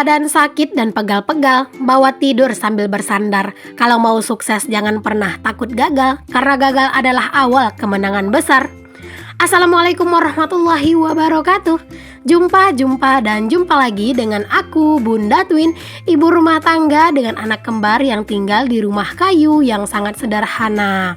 badan sakit dan pegal-pegal, bawa tidur sambil bersandar. Kalau mau sukses jangan pernah takut gagal, karena gagal adalah awal kemenangan besar. Assalamualaikum warahmatullahi wabarakatuh. Jumpa lagi dengan aku, Bunda Twin, ibu rumah tangga dengan anak kembar yang tinggal di rumah kayu yang sangat sederhana.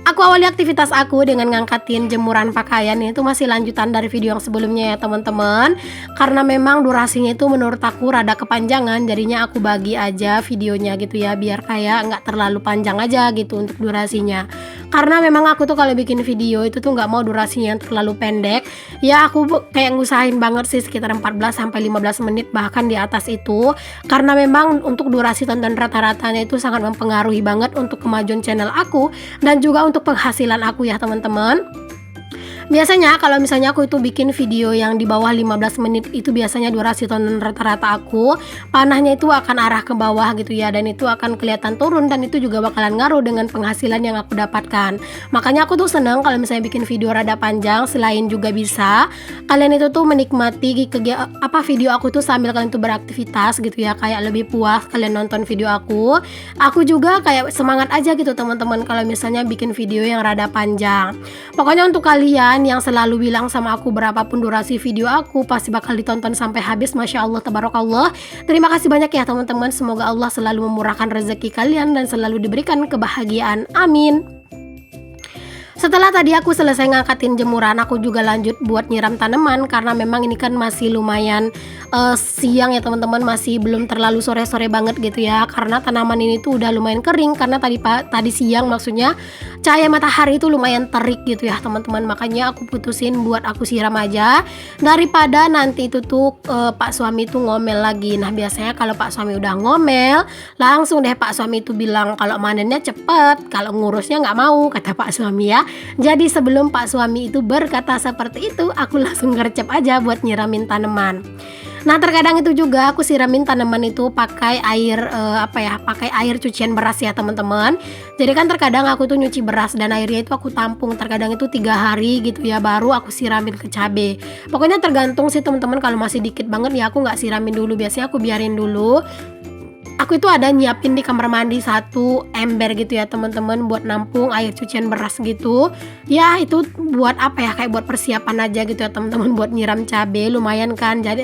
Aku awali aktivitas aku dengan ngangkatin jemuran pakaian. Itu masih lanjutan dari video yang sebelumnya ya teman-teman. Karena memang durasinya itu menurut aku rada kepanjangan, jadinya aku bagi aja videonya gitu ya, biar kayak nggak terlalu panjang aja gitu untuk durasinya. Karena memang aku tuh kalau bikin video itu tuh nggak mau durasinya yang terlalu pendek. Ya aku kayak ngusahain banget sih sekitar 14-15 menit, bahkan di atas itu. Karena memang untuk durasi tonton rata-ratanya itu sangat mempengaruhi banget untuk kemajuan channel aku dan juga untuk penghasilan aku ya teman-teman. Biasanya kalau misalnya aku itu bikin video yang di bawah 15 menit itu biasanya durasi tonton rata-rata aku panahnya itu akan arah ke bawah gitu ya, dan itu akan kelihatan turun, dan itu juga bakalan ngaruh dengan penghasilan yang aku dapatkan. Makanya aku tuh seneng kalau misalnya bikin video rada panjang. Selain juga bisa kalian itu tuh menikmati video aku tuh sambil kalian tuh beraktivitas gitu ya, kayak lebih puas kalian nonton video aku. Aku juga kayak semangat aja gitu teman-teman kalau misalnya bikin video yang rada panjang. Pokoknya untuk kalian yang selalu bilang sama aku berapapun durasi video aku pasti bakal ditonton sampai habis, Masya Allah, tabarakallah. Terima kasih banyak ya teman-teman. Semoga Allah selalu memurahkan rezeki kalian dan selalu diberikan kebahagiaan, amin. Setelah tadi aku selesai ngangkatin jemuran, aku juga lanjut buat nyiram tanaman. Karena memang ini kan masih lumayan siang ya teman-teman, masih belum terlalu sore-sore banget gitu ya. Karena tanaman ini tuh udah lumayan kering, karena tadi siang maksudnya cahaya matahari itu lumayan terik gitu ya teman-teman. Makanya aku putusin buat aku siram aja, daripada nanti itu tuh Pak suami tuh ngomel lagi. Nah biasanya kalau Pak suami udah ngomel, langsung deh Pak suami itu bilang kalau manennya cepet, kalau ngurusnya nggak mau, kata Pak suami ya. Jadi sebelum Pak suami itu berkata seperti itu, aku langsung gercep aja buat nyiramin tanaman. Nah terkadang itu juga aku siramin tanaman itu pakai air pakai air cucian beras ya teman-teman. Jadi kan terkadang aku tuh nyuci beras dan airnya itu aku tampung, terkadang itu 3 hari gitu ya baru aku siramin ke cabe. Pokoknya tergantung sih teman-teman, kalau masih dikit banget ya aku nggak siramin dulu, biasanya aku biarin dulu. Aku itu ada nyiapin di kamar mandi 1 ember gitu ya teman-teman, buat nampung air cucian beras gitu. Ya itu buat kayak buat persiapan aja gitu ya teman-teman, buat nyiram cabe. Lumayan kan, jadi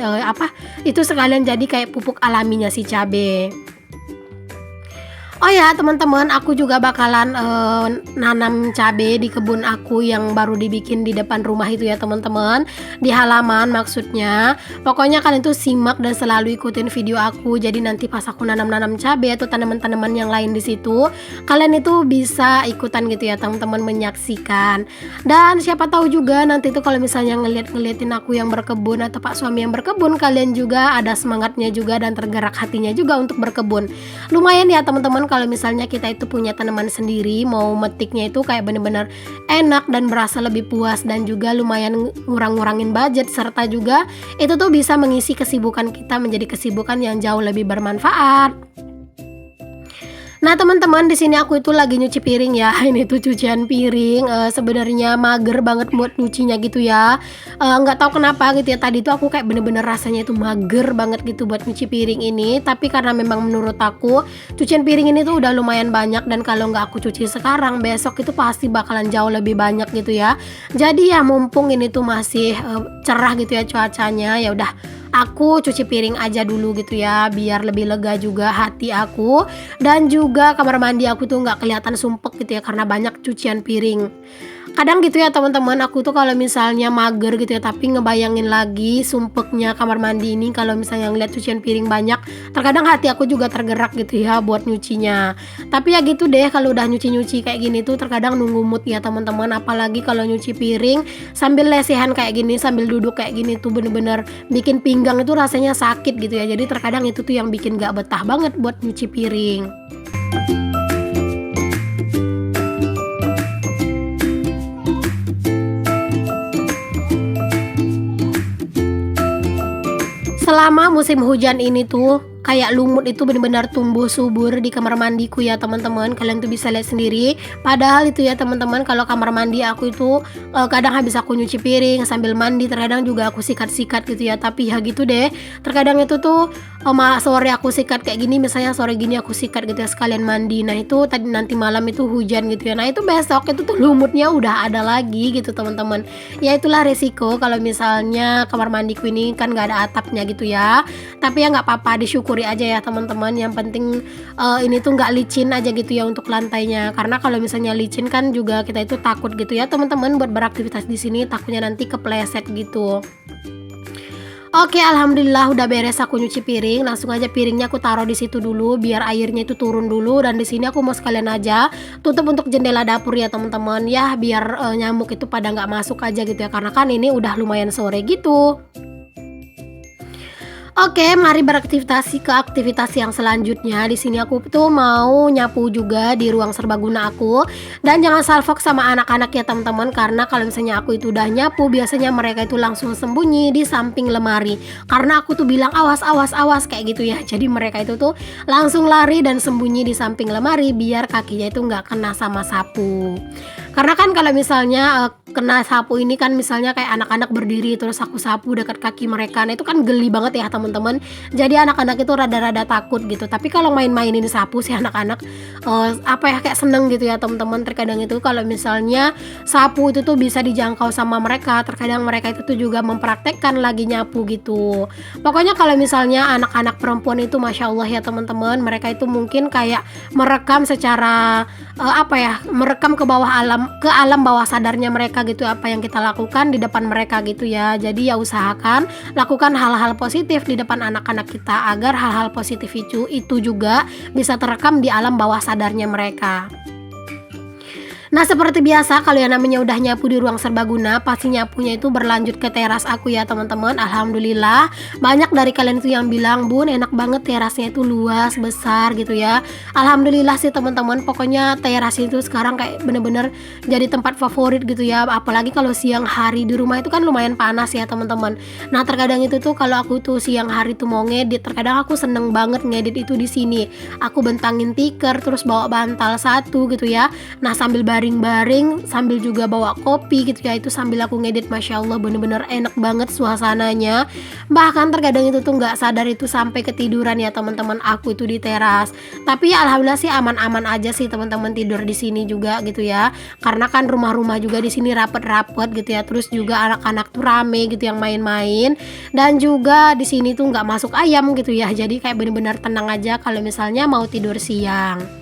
itu sekalian jadi kayak pupuk alaminya si cabe. Oh ya teman-teman, aku juga bakalan nanam cabe di kebun aku yang baru dibikin di depan rumah itu ya teman-teman, di halaman maksudnya. Pokoknya kalian tuh simak dan selalu ikutin video aku. Jadi nanti pas aku nanam cabe atau tanaman-tanaman yang lain di situ, kalian itu bisa ikutan gitu ya teman-teman, menyaksikan. Dan siapa tahu juga nanti tuh kalau misalnya ngeliatin aku yang berkebun atau Pak suami yang berkebun, kalian juga ada semangatnya juga dan tergerak hatinya juga untuk berkebun. Lumayan ya teman-teman kalau misalnya kita itu punya tanaman sendiri, mau metiknya itu kayak bener-bener enak dan berasa lebih puas, dan juga lumayan ngurangin budget, serta juga itu tuh bisa mengisi kesibukan kita menjadi kesibukan yang jauh lebih bermanfaat. Nah teman-teman, di sini aku itu lagi nyuci piring ya. Ini tuh cucian piring, sebenarnya mager banget buat nyucinya gitu ya. Nggak tahu kenapa gitu ya, tadi tuh aku kayak bener-bener rasanya itu mager banget gitu buat nyuci piring ini. Tapi karena memang menurut aku cucian piring ini tuh udah lumayan banyak, dan kalau nggak aku cuci sekarang, besok itu pasti bakalan jauh lebih banyak gitu ya. Jadi ya mumpung ini tuh masih cerah gitu ya cuacanya, ya udah aku cuci piring aja dulu gitu ya, biar lebih lega juga hati aku, dan juga kamar mandi aku tuh nggak kelihatan sumpek gitu ya karena banyak cucian piring. Kadang gitu ya teman-teman, aku tuh kalau misalnya mager gitu ya, tapi ngebayangin lagi sumpeknya kamar mandi ini, kalau misalnya ngeliat cucian piring banyak, terkadang hati aku juga tergerak gitu ya buat nyucinya. Tapi ya gitu deh, kalau udah nyuci kayak gini tuh terkadang nunggu mood ya teman-teman. Apalagi kalau nyuci piring sambil lesehan kayak gini, sambil duduk kayak gini tuh bener-bener bikin pinggang itu rasanya sakit gitu ya. Jadi terkadang itu tuh yang bikin gak betah banget buat nyuci piring. Selama musim hujan ini tuh kayak lumut itu benar-benar tumbuh subur di kamar mandiku ya teman-teman. Kalian tuh bisa lihat sendiri. Padahal itu ya teman-teman, kalau kamar mandi aku itu kadang habis aku nyuci piring sambil mandi, terkadang juga aku sikat-sikat gitu ya. Tapi ya gitu deh. Terkadang itu tuh sore aku sikat kayak gini, misalnya sore gini aku sikat gitu ya sekalian mandi. Nah itu tadi nanti malam itu hujan gitu ya. Nah itu besok itu tuh lumutnya udah ada lagi gitu teman-teman. Ya itulah resiko kalau misalnya kamar mandiku ini kan nggak ada atapnya gitu ya. Tapi ya nggak apa-apa, disyukuri aja ya teman-teman. Yang penting ini tuh nggak licin aja gitu ya untuk lantainya. Karena kalau misalnya licin kan juga kita itu takut gitu ya teman-teman buat beraktivitas di sini, takutnya nanti kepleset gitu. Oke, alhamdulillah udah beres aku nyuci piring. Langsung aja piringnya aku taruh di situ dulu biar airnya itu turun dulu. Dan di sini aku mau sekalian aja tutup untuk jendela dapur ya teman-teman, ya biar nyamuk itu pada nggak masuk aja gitu ya. Karena kan ini udah lumayan sore gitu. Oke, mari beraktivitas ke aktivitas yang selanjutnya. Di sini aku tuh mau nyapu juga di ruang serbaguna aku. Dan jangan salfok sama anak-anak ya teman-teman, karena kalau misalnya aku itu udah nyapu, biasanya mereka itu langsung sembunyi di samping lemari. Karena aku tuh bilang awas awas awas kayak gitu ya. Jadi mereka itu tuh langsung lari dan sembunyi di samping lemari biar kakinya itu nggak kena sama sapu. Karena kan kalau misalnya kena sapu ini kan, misalnya kayak anak-anak berdiri terus aku sapu dekat kaki mereka, nah itu kan geli banget ya teman-teman. Jadi anak-anak itu rada-rada takut gitu. Tapi kalau main-mainin sapu sih anak-anak apa ya, kayak seneng gitu ya teman-teman. Terkadang itu kalau misalnya sapu itu tuh bisa dijangkau sama mereka, terkadang mereka itu tuh juga mempraktekkan lagi nyapu gitu. Pokoknya kalau misalnya anak-anak perempuan itu masya Allah ya teman-teman, mereka itu mungkin kayak merekam secara apa ya, merekam ke bawah alam bawah sadarnya mereka gitu, apa yang kita lakukan di depan mereka gitu ya. Jadi ya usahakan lakukan hal-hal positif di depan anak-anak kita agar hal-hal positif itu juga bisa terekam di alam bawah sadarnya mereka. Nah seperti biasa, kalau yang namanya udah nyapu di ruang serbaguna, pasti nyapunya itu berlanjut ke teras aku ya teman-teman. Alhamdulillah banyak dari kalian itu yang bilang, Bun enak banget terasnya itu luas, besar gitu ya. Alhamdulillah sih teman-teman, pokoknya teras itu sekarang kayak bener-bener jadi tempat favorit gitu ya. Apalagi kalau siang hari, di rumah itu kan lumayan panas ya teman-teman. Nah terkadang itu tuh kalau aku tuh siang hari tuh mau ngedit, terkadang aku seneng banget ngedit itu di sini. Aku bentangin tikar, terus bawa bantal satu gitu ya. Nah sambil baring-baring sambil juga bawa kopi gitu ya, itu sambil aku ngedit, masya Allah bener-bener enak banget suasananya. Bahkan terkadang itu tuh nggak sadar itu sampai ketiduran ya teman-teman aku itu di teras. Tapi ya alhamdulillah sih aman-aman aja sih teman-teman tidur di sini juga gitu ya, karena kan rumah-rumah juga di sini rapet-rapet gitu ya. Terus juga anak-anak tuh rame gitu yang main-main, dan juga di sini tuh nggak masuk ayam gitu ya. Jadi kayak bener-bener tenang aja kalau misalnya mau tidur siang.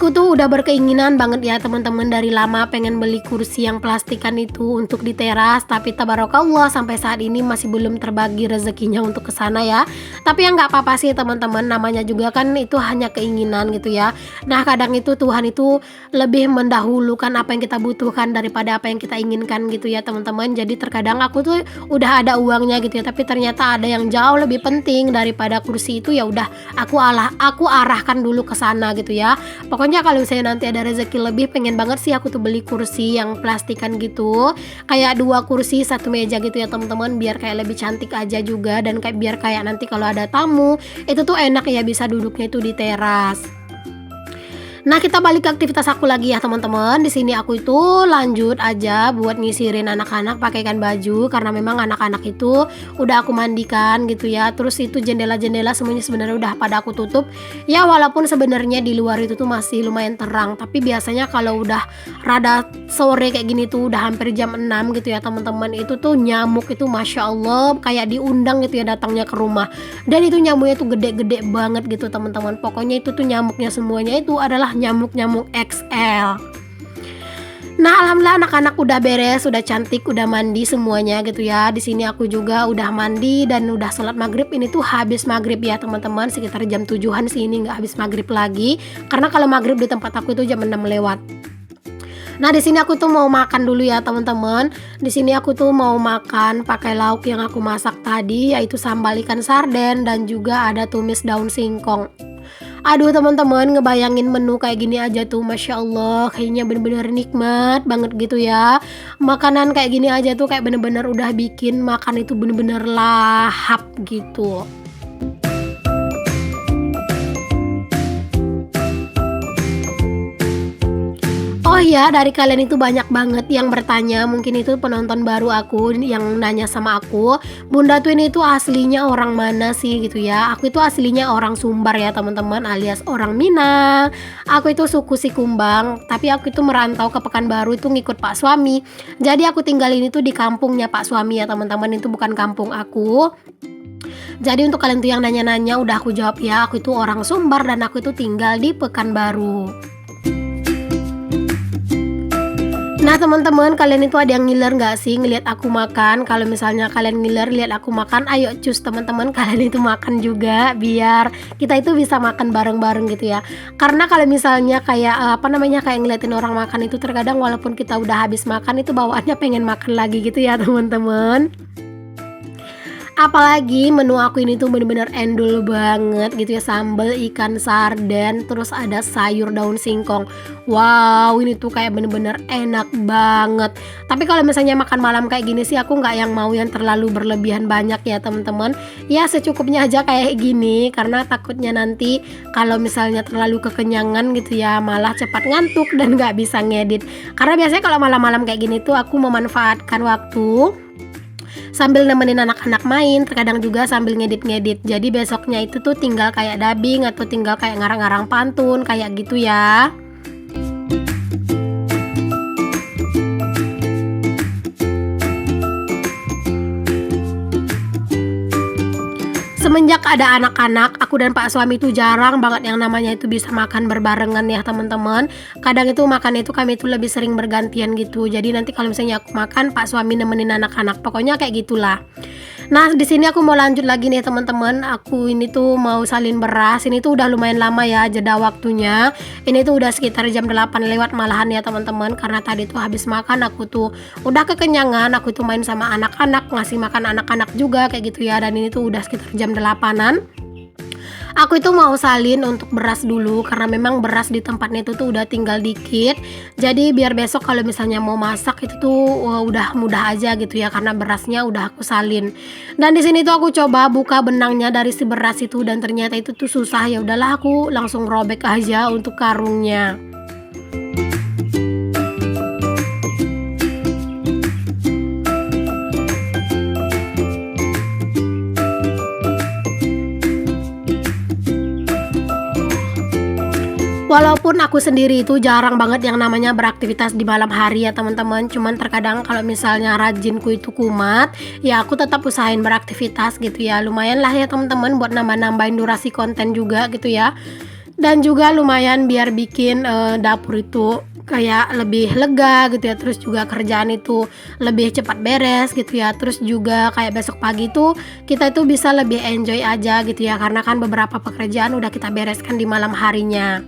Aku tuh udah berkeinginan banget ya teman-teman, dari lama pengen beli kursi yang plastikan itu untuk di teras, tapi tabarakallah sampai saat ini masih belum terbagi rezekinya untuk ke sana ya. Tapi ya nggak apa-apa sih teman-teman, namanya juga kan itu hanya keinginan gitu ya. Nah kadang itu Tuhan itu lebih mendahulukan apa yang kita butuhkan daripada apa yang kita inginkan gitu ya teman-teman. Jadi terkadang aku tuh udah ada uangnya gitu ya, tapi ternyata ada yang jauh lebih penting daripada kursi itu, ya udah aku arahkan dulu ke sana gitu ya. Pokoknya kalau misalnya nanti ada rezeki lebih, pengen banget sih aku tuh beli kursi yang plastikan gitu, kayak 2 kursi 1 meja gitu ya teman-teman, biar kayak lebih cantik aja juga, dan kayak biar kayak nanti kalau ada tamu itu tuh enak ya, bisa duduknya itu di teras. Nah kita balik ke aktivitas aku lagi ya teman-teman. Di sini aku itu lanjut aja buat ngisirin anak-anak pakaikan baju, karena memang anak-anak itu udah aku mandikan gitu ya. Terus itu jendela-jendela semuanya sebenarnya udah pada aku tutup. Ya walaupun sebenarnya di luar itu tuh masih lumayan terang, tapi biasanya kalau udah rada sore kayak gini tuh udah hampir jam 6 gitu ya teman-teman, itu tuh nyamuk itu masya Allah kayak diundang gitu ya datangnya ke rumah. Dan itu nyamuknya tuh gede-gede banget gitu teman-teman. Pokoknya itu tuh nyamuknya semuanya itu adalah nyamuk-nyamuk XL. Nah, alhamdulillah anak-anak udah beres, udah cantik, udah mandi semuanya gitu ya. Di sini aku juga udah mandi dan udah sholat maghrib. Ini tuh habis maghrib ya teman-teman, sekitar jam 7-an sih, ini nggak habis maghrib lagi. Karena kalau maghrib di tempat aku itu jam 6 lewat. Nah, di sini aku tuh mau makan dulu ya teman-teman. Di sini aku tuh mau makan pakai lauk yang aku masak tadi, yaitu sambal ikan sarden dan juga ada tumis daun singkong. Aduh teman-teman, ngebayangin menu kayak gini aja tuh Masya Allah, kayaknya bener-bener nikmat banget gitu ya. Makanan kayak gini aja tuh kayak bener-bener udah bikin makan itu bener-bener lahap gitu. Oh iya, dari kalian itu banyak banget yang bertanya, mungkin itu penonton baru aku yang nanya sama aku, "Bunda tuh ini tuh aslinya orang mana sih?" gitu ya. Aku itu aslinya orang Sumbar ya teman-teman, alias orang Minang. Aku itu suku Sikumbang, tapi aku itu merantau ke Pekanbaru itu ngikut pak suami. Jadi aku tinggal ini tuh di kampungnya pak suami ya teman-teman, itu bukan kampung aku. Jadi untuk kalian tuh yang nanya-nanya udah aku jawab ya, aku itu orang Sumbar dan aku itu tinggal di Pekanbaru. Nah teman-teman, kalian itu ada yang ngiler nggak sih ngelihat aku makan? Kalau misalnya kalian ngiler lihat aku makan, ayo cus teman-teman kalian itu makan juga biar kita itu bisa makan bareng-bareng gitu ya. Karena kalau misalnya kayak kayak ngeliatin orang makan itu terkadang walaupun kita udah habis makan itu bawaannya pengen makan lagi gitu ya teman-teman. Apalagi menu aku ini tuh bener-bener endul banget gitu ya, sambal ikan sarden, terus ada sayur daun singkong. Wow, ini tuh kayak bener-bener enak banget. Tapi kalau misalnya makan malam kayak gini sih aku nggak yang mau yang terlalu berlebihan banyak ya teman-teman. Ya secukupnya aja kayak gini karena takutnya nanti kalau misalnya terlalu kekenyangan gitu ya malah cepat ngantuk dan nggak bisa ngedit. Karena biasanya kalau malam-malam kayak gini tuh aku memanfaatkan waktu sambil nemenin anak-anak main, terkadang juga sambil ngedit-ngedit. Jadi besoknya itu tuh tinggal kayak dubbing atau tinggal kayak ngarang-ngarang pantun kayak gitu ya. Semenjak ada anak-anak, aku dan pak suami itu jarang banget yang namanya itu bisa makan berbarengan ya teman-teman. Kadang itu makan itu kami itu lebih sering bergantian gitu. Jadi nanti kalau misalnya aku makan, pak suami nemenin anak-anak. Pokoknya kayak gitulah. Nah, di sini aku mau lanjut lagi nih teman-teman. Aku ini tuh mau salin beras. Ini tuh udah lumayan lama ya jeda waktunya. Ini tuh udah sekitar jam 8 lewat malahan ya teman-teman. Karena tadi tuh habis makan aku tuh udah kekenyangan. Aku tuh main sama anak-anak, ngasih makan anak-anak juga kayak gitu ya. Dan ini tuh udah sekitar jam 8-an. Aku itu mau salin untuk beras dulu karena memang beras di tempatnya itu tuh udah tinggal dikit. Jadi biar besok kalau misalnya mau masak itu tuh udah mudah aja gitu ya karena berasnya udah aku salin. Dan di sini tuh aku coba buka benangnya dari si beras itu dan ternyata itu tuh susah. Ya udahlah aku langsung robek aja untuk karungnya. Walaupun aku sendiri itu jarang banget yang namanya beraktivitas di malam hari ya teman-teman. Cuman terkadang kalau misalnya rajinku itu kumat, ya aku tetap usahain beraktivitas gitu ya. Lumayan lah ya teman-teman buat nambah-nambahin durasi konten juga gitu ya. Dan juga lumayan biar bikin dapur itu kayak lebih lega gitu ya. Terus juga kerjaan itu lebih cepat beres gitu ya. Terus juga kayak besok pagi tuh kita itu bisa lebih enjoy aja gitu ya. Karena kan beberapa pekerjaan udah kita bereskan di malam harinya.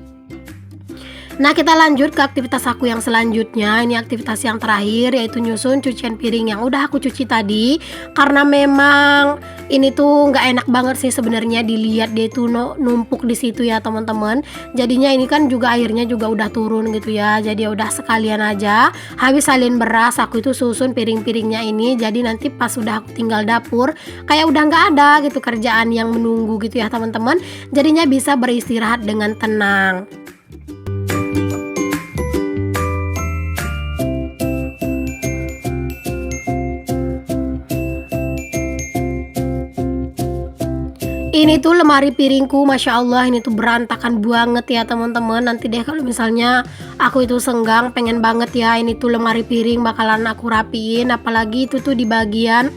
Nah kita lanjut ke aktivitas aku yang selanjutnya. Ini aktivitas yang terakhir yaitu nyusun cucian piring yang udah aku cuci tadi. Karena memang ini tuh nggak enak banget sih sebenarnya dilihat dia itu numpuk di situ ya teman-teman. Jadinya ini kan juga airnya juga udah turun gitu ya. Jadi ya udah sekalian aja. Habis salin beras aku itu susun piring-piringnya ini. Jadi nanti pas udah aku tinggal dapur kayak udah nggak ada gitu kerjaan yang menunggu gitu ya teman-teman. Jadinya bisa beristirahat dengan tenang. Ini tuh lemari piringku, Masya Allah ini tuh berantakan banget ya teman-teman. Nanti deh kalau misalnya aku itu senggang pengen banget ya ini tuh lemari piring bakalan aku rapiin. Apalagi itu tuh di bagian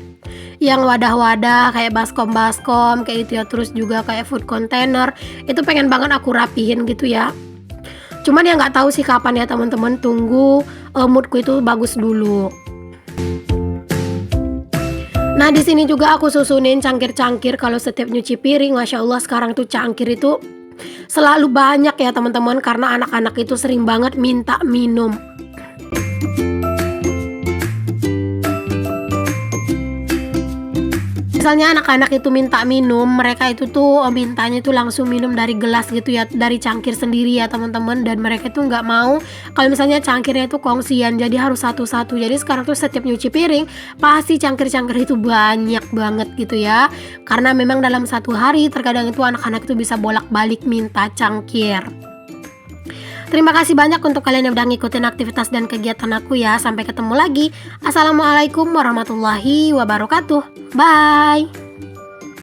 yang wadah-wadah kayak baskom-baskom kayak gitu ya. Terus juga kayak food container itu pengen banget aku rapihin gitu ya. Cuman ya nggak tahu sih kapan ya teman-teman. Tunggu moodku itu bagus dulu. Nah di sini juga aku susunin cangkir-cangkir kalau setiap nyuci piring. Masya Allah sekarang tuh cangkir itu selalu banyak ya teman-teman karena anak-anak itu sering banget minta minum. misalnya anak-anak itu minta minum, mereka itu tuh mintanya itu langsung minum dari gelas gitu ya, dari cangkir sendiri ya teman-teman, dan mereka tuh nggak mau kalau misalnya cangkirnya itu kongsian, jadi harus satu-satu. Jadi sekarang tuh setiap nyuci piring pasti cangkir-cangkir itu banyak banget gitu ya, karena memang dalam satu hari terkadang itu anak-anak itu bisa bolak-balik minta cangkir. Terima kasih banyak untuk kalian yang udah ngikutin aktivitas dan kegiatan aku ya. Sampai ketemu lagi. Assalamualaikum warahmatullahi wabarakatuh. Bye.